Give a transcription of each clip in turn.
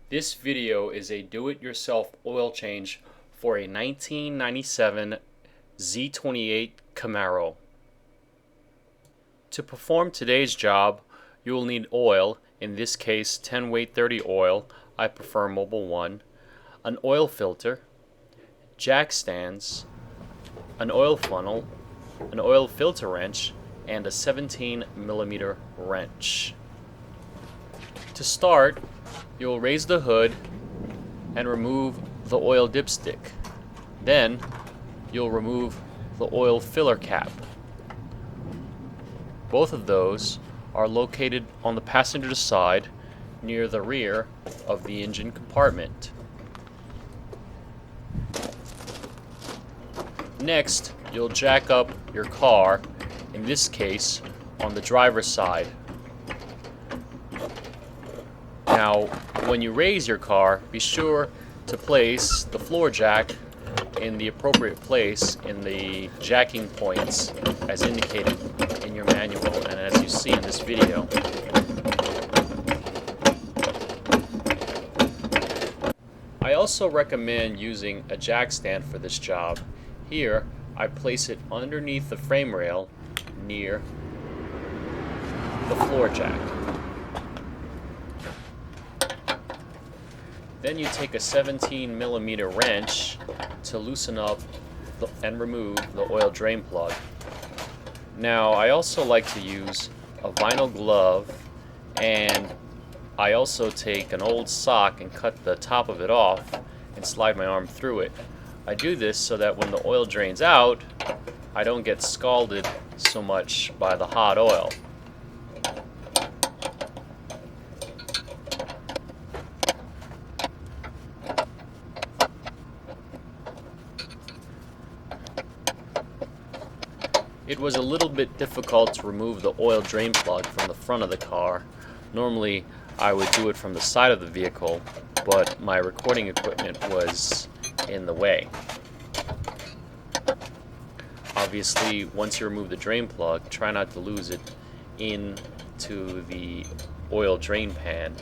This video is a do-it-yourself oil change for a 1997 Z28 Camaro. To perform today's job, you will need oil, in this case 10 weight 30 oil, I prefer Mobil 1, an oil filter, jack stands, an oil funnel, an oil filter wrench, and a 17mm wrench. To start, you'll raise the hood and remove the oil dipstick. Then, you'll remove the oil filler cap. Both of those are located on the passenger side near the rear of the engine compartment. Next, you'll jack up your car, in this case, on the driver's side. Now, when you raise your car, be sure to place the floor jack in the appropriate place in the jacking points as indicated in your manual and as you see in this video. I also recommend using a jack stand for this job. Here, I place it underneath the frame rail near the floor jack. Then you take a 17mm wrench to loosen up and remove the oil drain plug. Now, I also like to use a vinyl glove, and I also take an old sock and cut the top of it off and slide my arm through it. I do this so that when the oil drains out, I don't get scalded so much by the hot oil. It was a little bit difficult to remove the oil drain plug from the front of the car. Normally I would do it from the side of the vehicle, but my recording equipment was in the way. Obviously, once you remove the drain plug, try not to lose it into the oil drain pan.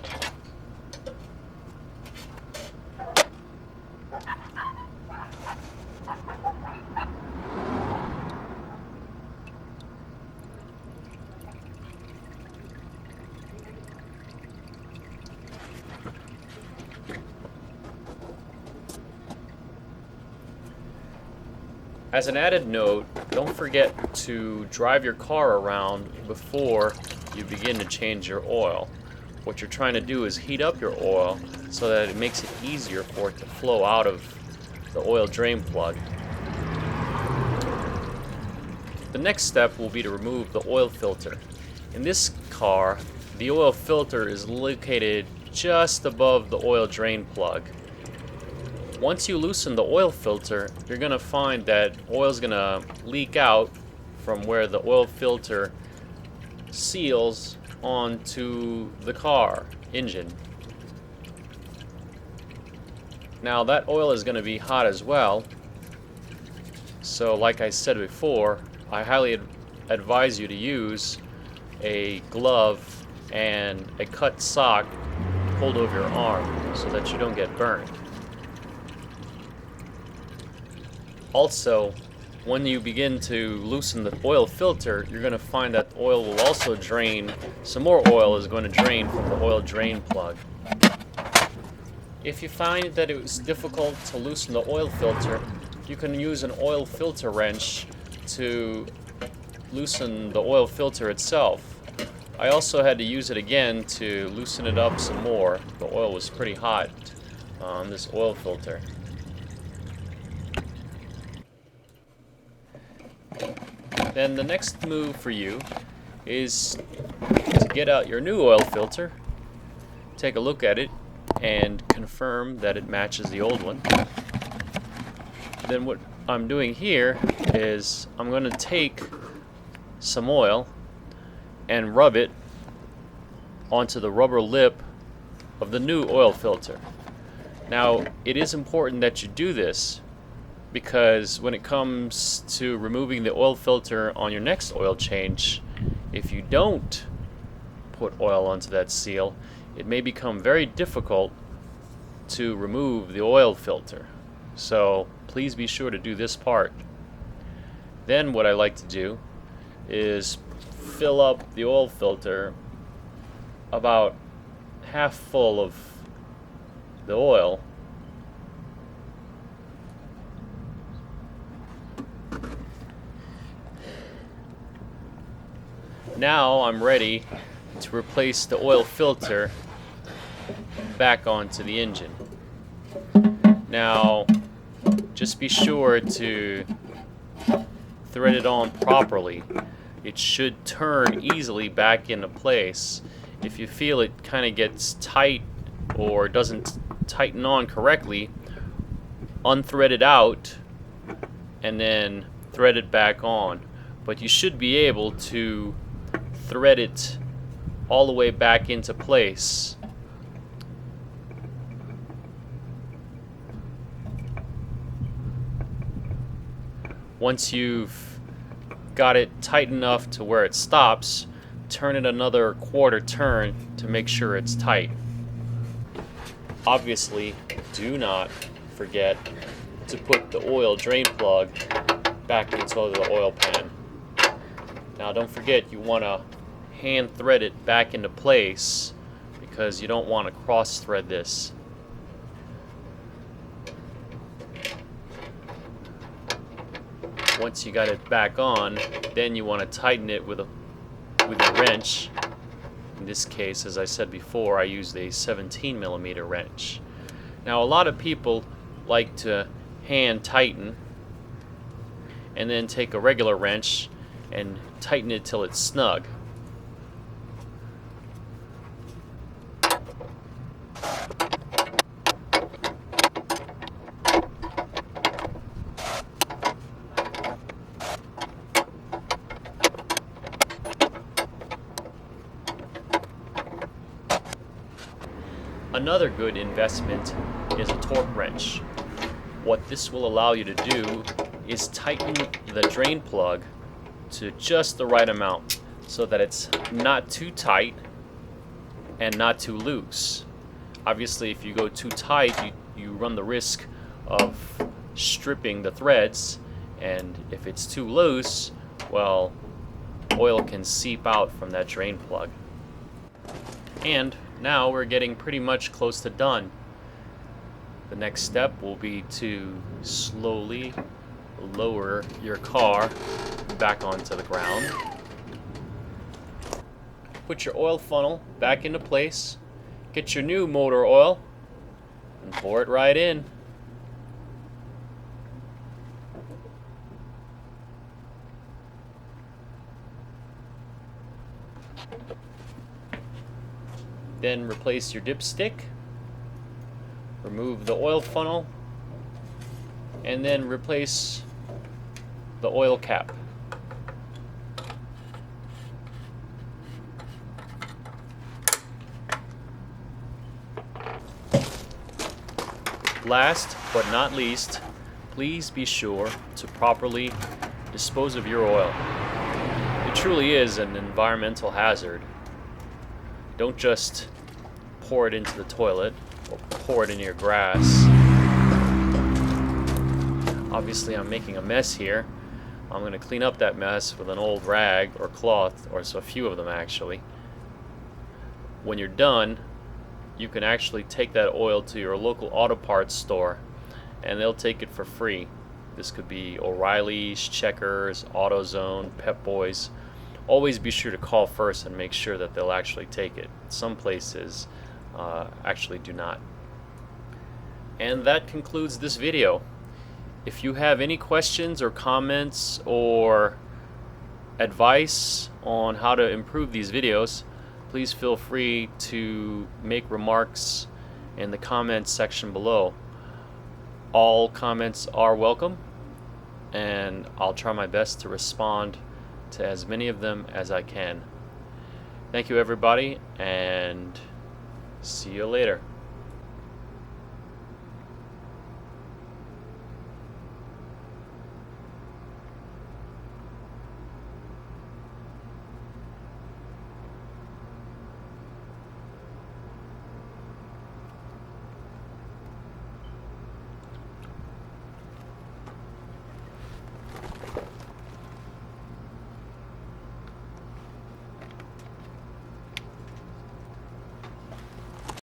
As an added note, don't forget to drive your car around before you begin to change your oil. What you're trying to do is heat up your oil so that it makes it easier for it to flow out of the oil drain plug. The next step will be to remove the oil filter. In this car, the oil filter is located just above the oil drain plug. Once you loosen the oil filter, you're going to find that oil is going to leak out from where the oil filter seals onto the car engine. Now that oil is going to be hot as well, so like I said before, I highly advise you to use a glove and a cut sock pulled over your arm so that you don't get burned. Also, when you begin to loosen the oil filter, you're going to find that oil will also drain, some more oil is going to drain from the oil drain plug. If you find that it was difficult to loosen the oil filter, you can use an oil filter wrench to loosen the oil filter itself. I also had to use it again to loosen it up some more. The oil was pretty hot on this oil filter. Then the next move for you is to get out your new oil filter, take a look at it, and confirm that it matches the old one. Then what I'm doing here is I'm going to take some oil and rub it onto the rubber lip of the new oil filter. Now, it is important that you do this because when it comes to removing the oil filter on your next oil change, if you don't put oil onto that seal, it may become very difficult to remove the oil filter. So please be sure to do this part. Then what I like to do is fill up the oil filter about half full of the oil. Now I'm ready to replace the oil filter back onto the engine. Now just be sure to thread it on properly. It should turn easily back into place. If you feel it kind of gets tight or doesn't tighten on correctly, unthread it out and then thread it back on. But you should be able to thread it all the way back into place. Once you've got it tight enough to where it stops, turn it another quarter turn to make sure it's tight. Obviously, do not forget to put the oil drain plug back into the oil pan. Now don't forget, you want to hand thread it back into place because you don't want to cross thread this. Once you got it back on, then you want to tighten it with a wrench. In this case, as I said before, I used a 17mm wrench. Now a lot of people like to hand tighten and then take a regular wrench and tighten it till it's snug. Another good investment is a torque wrench. What this will allow you to do is tighten the drain plug to just the right amount so that it's not too tight and not too loose. Obviously, if you go too tight, you run the risk of stripping the threads, and if it's too loose, well, oil can seep out from that drain plug. And now we're getting pretty much close to done. The next step will be to slowly lower your car back onto the ground. Put your oil funnel back into place. Get your new motor oil and pour it right in. Then replace your dipstick, remove the oil funnel, and then replace the oil cap. Last but not least, please be sure to properly dispose of your oil. It truly is an environmental hazard. Don't just pour it into the toilet or pour it in your grass. Obviously, I'm making a mess here. I'm going to clean up that mess with an old rag or cloth, or so a few of them actually. When you're done, you can actually take that oil to your local auto parts store and they'll take it for free. This could be O'Reilly's, Checkers, AutoZone, Pep Boys. Always be sure to call first and make sure that they'll actually take it. Some places actually do not. And that concludes this video. If you have any questions or comments or advice on how to improve these videos, please feel free to make remarks in the comments section below. All comments are welcome, and I'll try my best to respond to as many of them as I can. Thank you, everybody, and see you later.